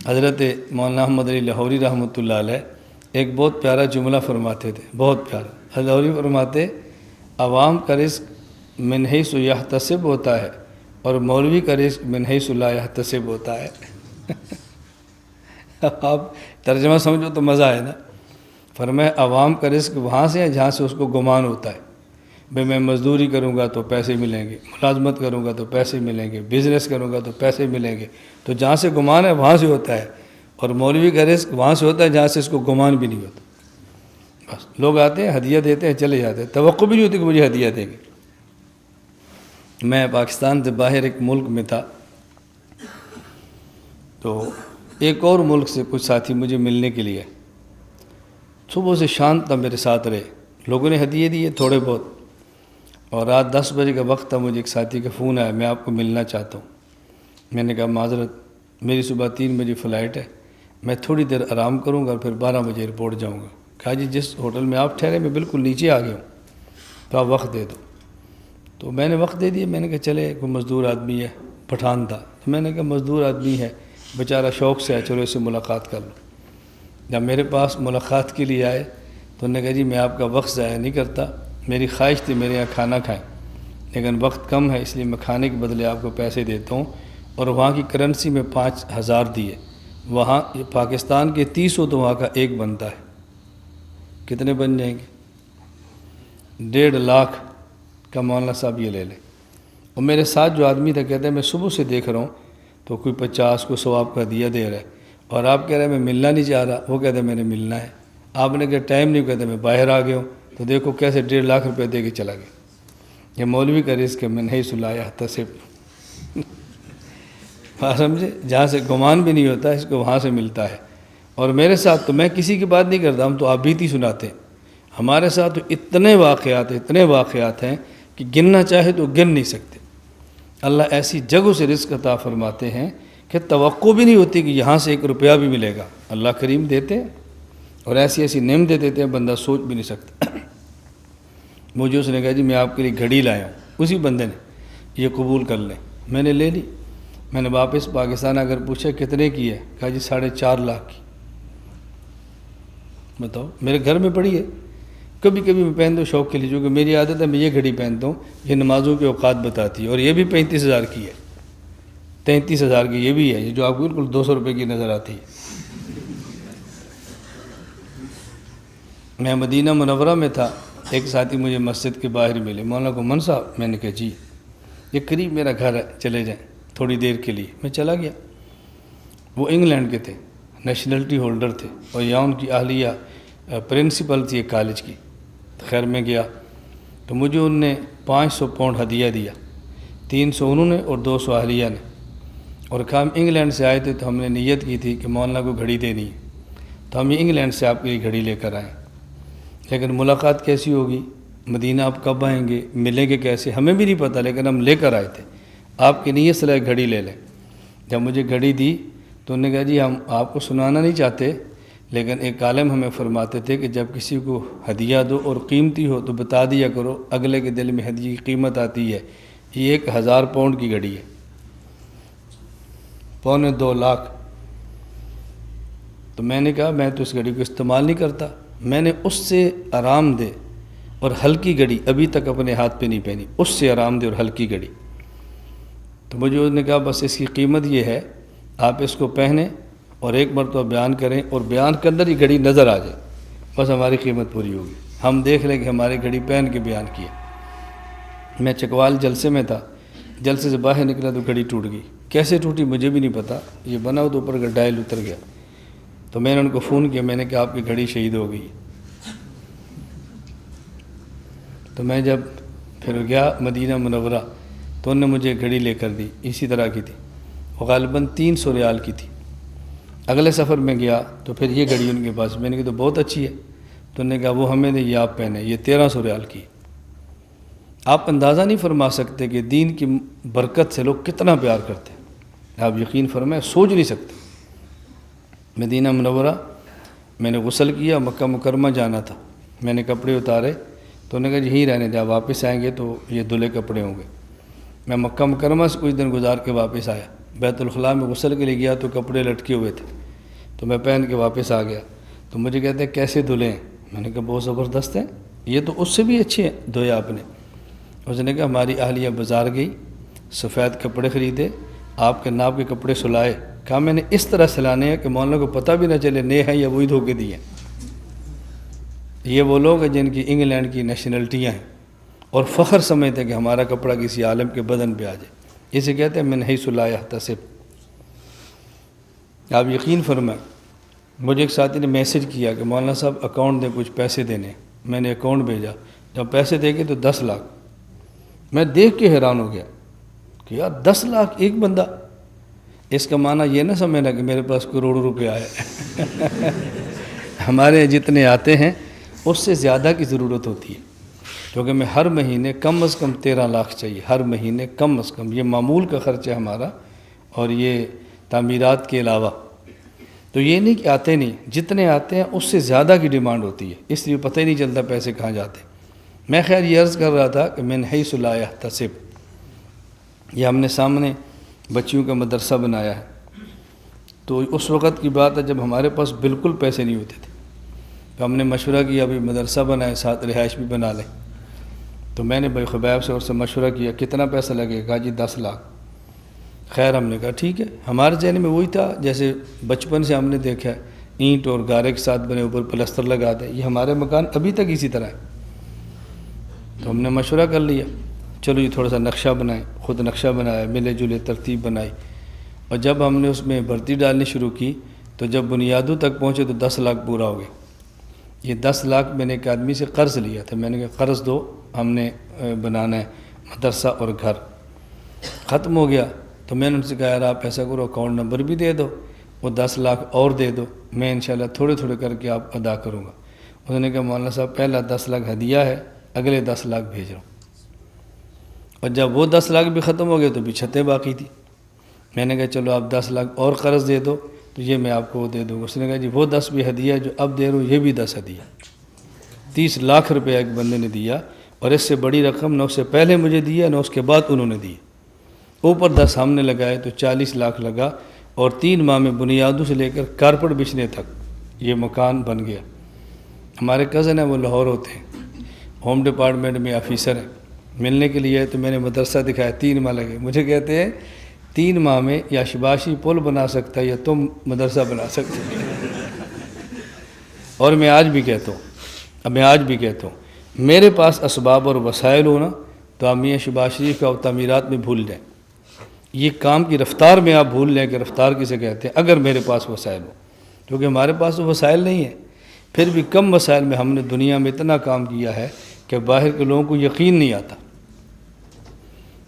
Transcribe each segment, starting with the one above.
حضرت مولانا احمد علی لاہوری رحمۃ اللہ علیہ ایک بہت پیارا جملہ فرماتے تھے، بہت پیارا. حضرت لاہوری فرماتے عوام کا رزق من حیث یحتسب ہوتا ہے اور مولوی کا رزق من حیث لا یحتسب ہوتا ہے. آپ ترجمہ سمجھو تو مزہ آئے نا. فرمایا عوام کا رزق وہاں سے ہے جہاں سے اس کو گمان ہوتا ہے. بھئی میں مزدوری کروں گا تو پیسے ملیں گے، ملازمت کروں گا تو پیسے ملیں گے، بزنس کروں گا تو پیسے ملیں گے. تو جہاں سے گمان ہے وہاں سے ہوتا ہے. اور مولوی کا رزق وہاں سے ہوتا ہے جہاں سے اس کو گمان بھی نہیں ہوتا. بس لوگ آتے ہیں ہدیہ دیتے ہیں چلے جاتے ہیں، توقع بھی نہیں ہوتی کہ مجھے ہدیہ دیں گے. میں پاکستان سے باہر ایک ملک میں تھا، تو ایک اور ملک سے کچھ ساتھی مجھے ملنے کے لیے صبح سے شام تک میرے ساتھ رہے. لوگوں نے ہدیے دیے تھوڑے بہت، اور رات 10 بجے کا وقت تھا. مجھے ایک ساتھی کا فون آیا، میں آپ کو ملنا چاہتا ہوں. میں نے کہا معذرت، میری صبح 3 بجے فلائٹ ہے، میں تھوڑی دیر آرام کروں گا اور پھر 12 بجے ایئرپورٹ جاؤں گا. کہا جی جس ہوٹل میں آپ ٹھہرے میں بالکل نیچے آ گیا ہوں، تو آپ وقت دے دو. تو میں نے وقت دے دیا. میں نے کہا چلے کوئی مزدور آدمی ہے، پٹھان تھا. تو میں نے کہا مزدور آدمی ہے بیچارہ شوق سے ہے، چلو اس سے ملاقات کر لو. جب میرے پاس ملاقات کے لیے آئے تو انہوں نے کہا جی میں آپ کا وقت ضائع نہیں کرتا، میری خواہش تھی میرے یہاں کھانا کھائیں، لیکن وقت کم ہے اس لیے میں کھانے کے بدلے آپ کو پیسے دیتا ہوں. اور وہاں کی کرنسی میں 5000 دیے. وہاں پاکستان کے 30 ہو تو وہاں کا ایک بنتا ہے. کتنے بن جائیں گے؟ 1.5 لاکھ کا مولانا صاحب یہ لے لیں. اور میرے ساتھ جو آدمی تھا کہتے ہیں میں صبح سے دیکھ رہا ہوں تو کوئی 50 کو 100 آپ کا دیا دے رہا ہے، اور آپ کہہ رہے ہیں میں ملنا نہیں چاہ رہا، وہ کہتے ہیں میں نے ملنا ہے. آپ نے کہا ٹائم نہیں، کہتے میں باہر آ گیا ہوں. تو دیکھو کیسے 1.5 لاکھ روپے دے کے چلا گیا. یہ مولوی کا رزق ہے من حیث لا یحتسب. سمجھے؟ جہاں سے گمان بھی نہیں ہوتا اس کو وہاں سے ملتا ہے. اور میرے ساتھ تو میں کسی کی بات نہیں کرتا، ہم تو آپ بیتی سناتے ہیں. ہمارے ساتھ تو اتنے واقعات ہیں کہ گننا چاہے تو گن نہیں سکتے. اللہ ایسی جگہوں سے رزق عطا فرماتے ہیں کہ توقع بھی نہیں ہوتی کہ یہاں سے 1 روپیہ بھی ملے گا. اللہ کریم دیتے ہیں اور ایسی نعمتیں دیتے ہیں بندہ سوچ بھی نہیں سکتا. مجھے اس نے کہا جی میں آپ کے لیے گھڑی لایا ہوں. اسی بندے نے یہ قبول کر لیں. میں نے لے لی. میں نے واپس پاکستان اگر پوچھا کتنے کی ہے، کہا جی 4.5 لاکھ کی. بتاؤ، میرے گھر میں پڑی ہے. کبھی کبھی میں پہنتا ہوں شوق کے لیے، چونکہ میری عادت ہے میں یہ گھڑی پہنتا ہوں، یہ نمازوں کے اوقات بتاتی ہے. اور یہ بھی 35,000 کی ہے، 33,000 کی یہ بھی ہے، یہ جو آپ کو بالکل 200 روپے کی نظر آتی ہے. میں مدینہ منورہ میں تھا، ایک ساتھی مجھے مسجد کے باہر ملے، مولانا گمن صاحب. میں نے کہا جی یہ قریب میرا گھر ہے، چلے جائیں تھوڑی دیر کے لیے. میں چلا گیا. وہ انگلینڈ کے تھے، نیشنلٹی ہولڈر تھے، اور یہاں ان کی اہلیہ پرنسپل تھی ایک کالج کی. خیر میں گیا تو مجھے ان نے 500 پاؤنڈ ہدیہ دیا. 300 انہوں نے اور 200 اہلیہ نے. اور کہا ہم انگلینڈ سے آئے تھے تو ہم نے نیت کی تھی کہ مولانا کو گھڑی دینی ہے، تو ہم یہ انگلینڈ سے آپ کے لیے گھڑی لے کر آئیں. لیکن ملاقات کیسی ہوگی؟ مدینہ آپ کب آئیں گے، ملیں گے کیسے، ہمیں بھی نہیں پتہ، لیکن ہم لے کر آئے تھے. آپ کی نیت سے گھڑی لے لیں. جب مجھے گھڑی دی تو انہوں نے کہا جی ہم آپ کو سنانا نہیں چاہتے، لیکن ایک عالم ہمیں فرماتے تھے کہ جب کسی کو ہدیہ دو اور قیمتی ہو تو بتا دیا کرو، اگلے کے دل میں ہدیے کی قیمت آتی ہے. یہ 1000 پاؤنڈ کی گھڑی ہے، 2.25 لاکھ. تو میں نے کہا میں تو اس گھڑی کو استعمال نہیں کرتا. میں نے اس سے آرام دہ اور ہلکی گھڑی ابھی تک اپنے ہاتھ پہ نہیں پہنی، اس سے آرام دہ اور ہلکی گھڑی. تو مجھے اس نے کہا بس اس کی قیمت یہ ہے، آپ اس کو پہنیں اور ایک مرتبہ بیان کریں، اور بیان کے اندر یہ گھڑی نظر آ جائے، بس ہماری قیمت پوری ہوگی. ہم دیکھ لیں کہ ہماری گھڑی پہن کے بیان کیا. میں چکوال جلسے میں تھا، جلسے سے باہر نکلا تو گھڑی ٹوٹ گئی. کیسے ٹوٹی مجھے بھی نہیں پتہ، یہ بنا ہو تو اوپر کا ڈائل اتر گیا. تو میں نے ان کو فون کیا، میں نے کہا آپ کی گھڑی شہید ہو گئی. تو میں جب پھر گیا مدینہ منورہ تو انہوں نے مجھے گھڑی لے کر دی، اسی طرح کی تھی، وہ غالباً 300 ریال کی تھی. اگلے سفر میں گیا تو پھر یہ گھڑی ان کے پاس، میں نے کہا تو بہت اچھی ہے. تو انہوں نے کہا وہ ہمیں نہیں، یہ آپ پہنے، یہ 1300 ریال کی. آپ اندازہ نہیں فرما سکتے کہ دین کی برکت سے لوگ کتنا پیار کرتے ہیں. آپ یقین فرمائیں، سوچ نہیں سکتے. مدینہ منورہ میں نے غسل کیا، مکہ مکرمہ جانا تھا، میں نے کپڑے اتارے تو انہوں نے کہا یہیں رہنے جب واپس آئیں گے تو یہ دھلے کپڑے ہوں گے. میں مکہ مکرمہ سے کچھ دن گزار کے واپس آیا بیت الخلاء میں غسل کے لیے گیا تو کپڑے لٹکے ہوئے تھے، تو میں پہن کے واپس آ گیا، تو مجھے کہتے ہیں کیسے دھلے ہیں؟ میں نے کہا بہت زبردست ہیں، یہ تو اس سے بھی اچھے ہیں دھوئے آپ نے۔ اس نے کہا ہماری اہلیہ بازار گئی، سفید کپڑے خریدے، آپ کے ناپ کے کپڑے سلائے، کہا میں نے اس طرح سلانے ہیں کہ مولانا کو پتہ بھی نہ چلے نئے ہیں یا وہی دھو کے دیے۔ یہ وہ لوگ ہیں جن کی انگلینڈ کی نیشنلٹیاں ہیں اور فخر سمجھتے ہیں کہ ہمارا کپڑا کسی عالم کے بدن پہ آ جائے، اسے کہتے ہیں من حیث لا یحتسب۔ آپ یقین فرمائیں، مجھے ایک ساتھی نے میسج کیا کہ مولانا صاحب اکاؤنٹ دیں، کچھ پیسے دینے، میں نے اکاؤنٹ بھیجا، جب پیسے دے گے تو 10 لاکھ۔ میں دیکھ کے حیران ہو گیا کہ یار 10 لاکھ ایک بندہ، اس کا معنی یہ نہ سمجھنا کہ میرے پاس کروڑوں روپے آئے ہمارے جتنے آتے ہیں اس سے زیادہ کی ضرورت ہوتی ہے، کیونکہ میں ہر مہینے کم از کم 13 لاکھ چاہیے، ہر مہینے کم از کم، یہ معمول کا خرچ ہے ہمارا، اور یہ تعمیرات کے علاوہ۔ تو یہ نہیں کہ آتے نہیں، جتنے آتے ہیں اس سے زیادہ کی ڈیمانڈ ہوتی ہے، اس لیے پتہ ہی نہیں چلتا پیسے کہاں جاتے ہیں۔ میں خیر یہ عرض کر رہا تھا کہ من حیث لا یحتسب، یہ ہم نے سامنے بچیوں کا مدرسہ بنایا ہے، تو اس وقت کی بات ہے جب ہمارے پاس بالکل پیسے نہیں ہوتے تھے، تو ہم نے مشورہ کیا ابھی مدرسہ بنائے، ساتھ رہائش بھی بنا لیں۔ تو میں نے بھائی خبیب سے اور سے مشورہ کیا کتنا پیسہ لگے گا؟ جی 10 لاکھ۔ خیر ہم نے کہا ٹھیک ہے، ہمارے ذہن میں وہی تھا جیسے بچپن سے ہم نے دیکھا ہے، اینٹ اور گارے کے ساتھ بنے اوپر پلستر لگا دیں، یہ ہمارے مکان ابھی تک اسی طرح ہے۔ تو ہم نے مشورہ کر لیا، چلو یہ تھوڑا سا نقشہ بنائیں، خود نقشہ بنایا، ملے جلے ترتیب بنائی، اور جب ہم نے اس میں بھرتی ڈالنی شروع کی تو جب بنیادوں تک پہنچے تو 10 لاکھ پورا ہو گیا۔ یہ 10 لاکھ میں نے ایک آدمی سے قرض لیا تھا، میں نے کہا قرض دو، ہم نے بنانا ہے مدرسہ اور گھر۔ ختم ہو گیا تو میں نے ان سے کہا یار آپ ایسا کرو اکاؤنٹ نمبر بھی دے دو، وہ 10 لاکھ اور دے دو، میں انشاءاللہ تھوڑے تھوڑے کر کے آپ ادا کروں گا۔ انہوں نے کہا مولانا صاحب پہلا 10 لاکھ ہدیہ ہے، اگلے 10 لاکھ بھیج رہا ہوں۔ اور جب وہ 10 لاکھ بھی ختم ہو گئے تو بھی چھتیں باقی تھی، میں نے کہا چلو آپ 10 لاکھ اور قرض دے دو تو یہ میں آپ کو دے دوں گا۔ اس نے کہا جی وہ 10 بھی ہدیہ جو اب دے رہا ہوں یہ بھی 10 ہدیہ۔ 30 لاکھ روپے ایک بندے نے دیا، اور اس سے بڑی رقم نہ اس سے پہلے مجھے دیا نہ اس کے بعد انہوں نے دی، اوپر 10 ہم نے لگائے تو 40 لاکھ لگا، اور 3 ماہ میں بنیادوں سے لے کر کارپٹ بچھنے تک یہ مکان بن گیا۔ ہمارے کزن ہیں وہ لاہور ہوتے ہیں، ہوم ڈپارٹمنٹ میں آفیسر ہیں، ملنے کے لیے تو میں نے مدرسہ دکھایا، 3 ماہ لگے، مجھے کہتے ہیں 3 ماہ میں یا شباشی پل بنا سکتا ہے یا تم مدرسہ بنا سکتے ہو۔ اور میں آج بھی کہتا ہوں میرے پاس اسباب اور وسائل ہونا تو آپ میاں شباز شریف کا تعمیرات میں بھول جائیں، یہ کام کی رفتار میں آپ بھول لیں کہ رفتار کسے کہتے ہیں، اگر میرے پاس وسائل ہو، کیونکہ ہمارے پاس تو وسائل نہیں ہیں، پھر بھی کم وسائل میں ہم نے دنیا میں اتنا کام کیا ہے کہ باہر کے لوگوں کو یقین نہیں آتا۔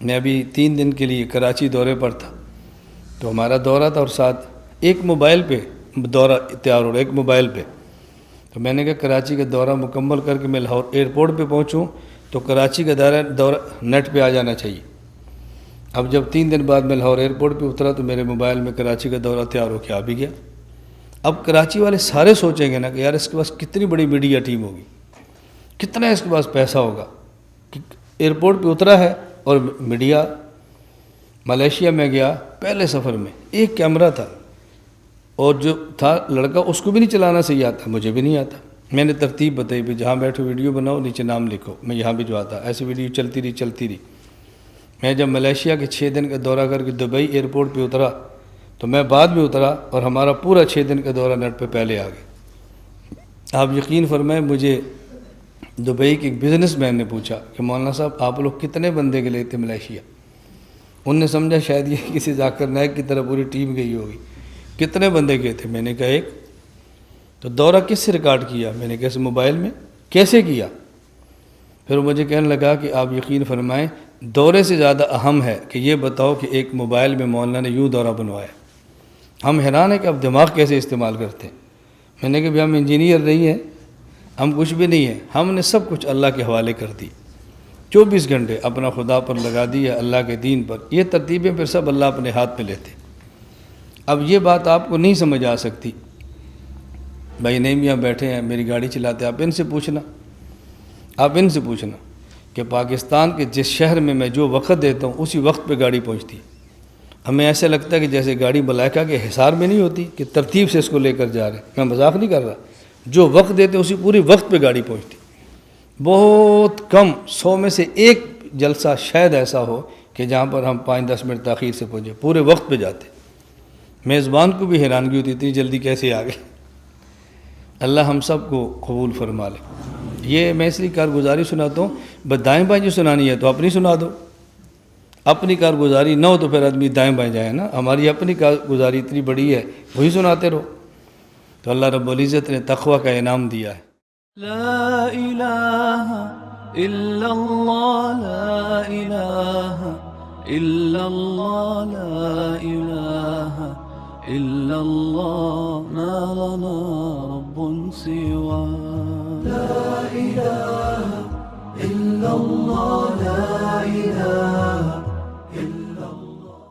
میں ابھی 3 دن کے لیے کراچی دورے پر تھا، تو ہمارا دورہ تھا اور ساتھ ایک موبائل پہ دورہ تیار ہو رہا، ایک موبائل پہ۔ تو میں نے کہا کراچی کا دورہ مکمل کر کے میں لاہور ایئرپورٹ پہ پہنچوں تو کراچی کا دورہ نیٹ پہ آ جانا چاہیے۔ اب جب 3 دن بعد میں لاہور ایئرپورٹ پہ اترا تو میرے موبائل میں کراچی کا دورہ تیار ہو کے آ بھی گیا۔ اب کراچی والے سارے سوچیں گے نا کہ یار اس کے پاس کتنی بڑی میڈیا ٹیم ہوگی، کتنا اس کے پاس پیسہ ہوگا کہ ایئرپورٹ پہ اترا ہے اور میڈیا۔ ملیشیا میں گیا پہلے سفر میں، ایک کیمرہ تھا، اور جو تھا لڑکا اس کو بھی نہیں چلانا صحیح آتا، مجھے بھی نہیں آتا۔ میں نے ترتیب بتائی بھی جہاں بیٹھو ویڈیو بناؤ، نیچے نام لکھو، میں یہاں بھی جو آتا ایسے ویڈیو چلتی رہی۔ میں جب ملیشیا کے 6 دن کا دورہ کر کے دبئی ایئرپورٹ پہ اترا تو میں بعد میں اترا اور ہمارا پورا 6 دن کا دورہ نیٹ پہ پہلے آ گیا۔ آپ یقین فرمائیں مجھے دبئی کے ایک بزنس مین نے پوچھا کہ مولانا صاحب آپ لوگ کتنے بندے کے لیے تھے ملیشیا؟ ان نے سمجھا شاید یہ کسی ذاکر نائک کی طرح پوری ٹیم گئی ہوگی، کتنے بندے گئے تھے؟ میں نے کہا ایک۔ تو دورہ کس سے ریکارڈ کیا؟ میں نے کہا اس موبائل میں۔ کیسے کیا؟ پھر وہ مجھے کہنے لگا کہ آپ یقین فرمائیں دورے سے زیادہ اہم ہے کہ یہ بتاؤ کہ ایک موبائل میں مولانا نے یوں دورہ بنوایا۔ ہم حیران ہیں کہ آپ دماغ کیسے استعمال کرتے ہیں۔ میں نے کہا ہم انجینئر نہیں ہیں، ہم کچھ بھی نہیں ہیں، ہم نے سب کچھ اللہ کے حوالے کر دی، 24 گھنٹے اپنا خدا پر لگا دیا، اللہ کے دین پر۔ یہ ترتیبیں پھر سب اللہ اپنے ہاتھ میں لیتے۔ اب یہ بات آپ کو نہیں سمجھ آ سکتی، بھائی نہیں میاں بیٹھے ہیں میری گاڑی چلاتے، آپ ان سے پوچھنا کہ پاکستان کے جس شہر میں میں جو وقت دیتا ہوں اسی وقت پہ گاڑی پہنچتی ہے، ہمیں ایسا لگتا ہے کہ جیسے گاڑی ملائکہ کے حصار میں نہیں ہوتی کہ ترتیب سے اس کو لے کر جا رہے ہیں. میں مذاق نہیں کر رہا. جو وقت دیتے اسی پوری وقت پہ گاڑی پہنچتی. بہت کم 100 میں سے ایک جلسہ شاید ایسا ہو کہ جہاں پر ہم 5-10 منٹ تاخیر سے پہنچے. پورے وقت پہ جاتے. میزبان کو بھی حیرانگی ہوتی اتنی جلدی کیسے آ گئے. اللہ ہم سب کو قبول فرما لے. یہ میں اس لیے کارگزاری سناتا ہوں. بس دائیں بائیں جو سنانی ہے تو اپنی سنا دو. اپنی کارگزاری نہ ہو تو پھر آدمی دائیں بائیں جائے نا. ہماری اپنی کارگزاری اتنی بڑی ہے وہی سناتے رہو. تو اللہ رب العزت نے تقوی کا انعام دیا ہے. لا الہ الا اللہ لا الہ الا اللہ لا الہ الا اللہ ما لنا رب سوا. لا الہ الا اللہ لا الہ